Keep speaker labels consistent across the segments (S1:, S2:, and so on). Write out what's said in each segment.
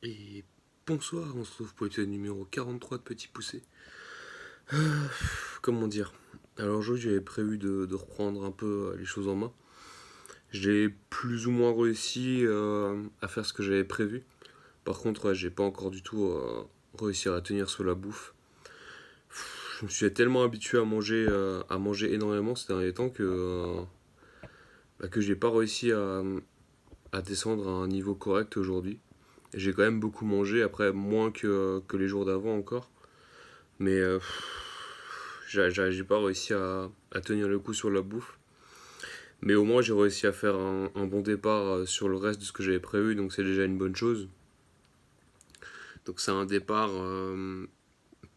S1: Et bonsoir, on se retrouve pour l'épisode numéro 43 de Petit Poussé. Comment dire? Alors aujourd'hui j'avais prévu de reprendre un peu les choses en main. J'ai plus ou moins réussi à faire ce que j'avais prévu. Par contre, ouais, j'ai pas encore du tout réussi à tenir sur la bouffe. Je me suis tellement habitué à manger énormément ces derniers temps que j'ai pas réussi à descendre à un niveau correct aujourd'hui. J'ai quand même beaucoup mangé, après moins que les jours d'avant encore. Mais j'ai pas réussi à tenir le coup sur la bouffe. Mais au moins j'ai réussi à faire un bon départ sur le reste de ce que j'avais prévu, donc c'est déjà une bonne chose. Donc c'est un départ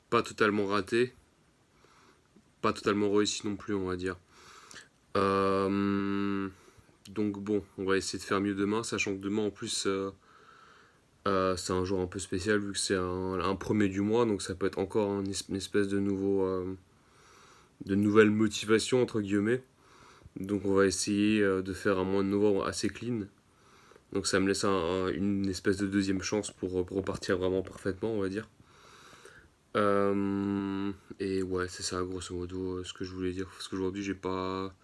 S1: pas totalement raté, pas totalement réussi non plus, on va dire. Euh, donc bon, on va essayer de faire mieux demain, sachant que demain en plus c'est un jour un peu spécial vu que c'est un premier du mois, donc ça peut être encore une espèce de nouvelle motivation entre guillemets. Donc on va essayer de faire un mois de novembre assez clean. Donc ça me laisse une espèce de deuxième chance pour repartir vraiment parfaitement, on va dire. Et ouais, c'est ça grosso modo ce que je voulais dire. Parce qu'aujourd'hui j'ai pas...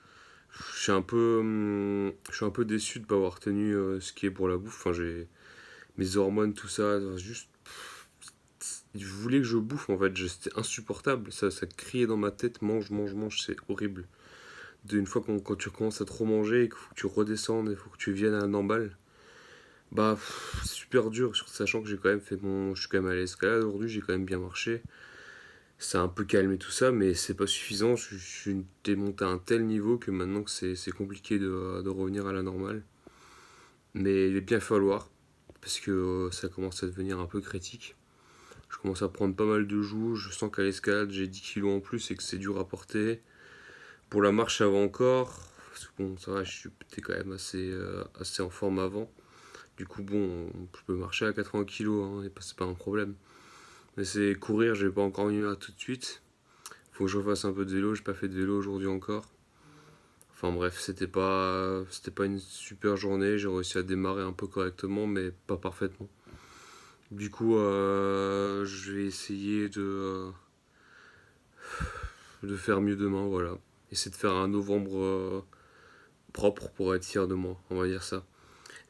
S1: Je suis un peu déçu de pas avoir tenu ce qui est pour la bouffe. Enfin j'ai mes hormones, tout ça, juste... Je voulais que je bouffe en fait, c'était insupportable. Ça criait dans ma tête, mange, mange, mange, c'est horrible. Une fois quand tu commences à trop manger et qu'il faut que tu redescendes, il faut que tu viennes à la normale, bah c'est super dur, sachant que j'ai quand même je suis quand même à l'escalade aujourd'hui, j'ai quand même bien marché. Ça a un peu calmé tout ça, mais c'est pas suffisant. Je suis démonté à un tel niveau que maintenant que c'est compliqué de revenir à la normale. Mais il est bien falloir, parce que ça commence à devenir un peu critique. Je commence à prendre pas mal de joues, je sens qu'à l'escalade j'ai 10 kilos en plus et que c'est dur à porter. Pour la marche avant encore, parce que bon, ça va, j'étais quand même assez en forme avant. Du coup, bon, je peux marcher à 80 kilos, hein, c'est pas un problème. Mais c'est courir, j'ai pas encore mis là tout de suite. Faut que je refasse un peu de vélo, j'ai pas fait de vélo aujourd'hui encore. Enfin bref, c'était pas une super journée, j'ai réussi à démarrer un peu correctement, mais pas parfaitement. Du coup, je vais essayer de faire mieux demain, voilà. Essayer de faire un novembre propre pour être fier de moi, on va dire ça.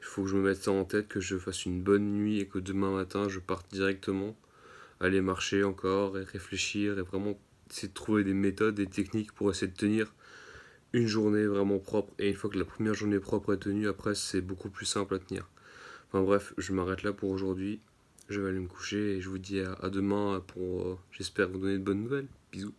S1: Il faut que je me mette ça en tête, que je fasse une bonne nuit et que demain matin je parte directement, aller marcher encore et réfléchir et vraiment essayer de trouver des méthodes, des techniques pour essayer de tenir une journée vraiment propre. Et une fois que la première journée propre est tenue, après c'est beaucoup plus simple à tenir. Enfin bref, je m'arrête là pour aujourd'hui. Je vais aller me coucher et je vous dis à demain pour, j'espère, vous donner de bonnes nouvelles. Bisous.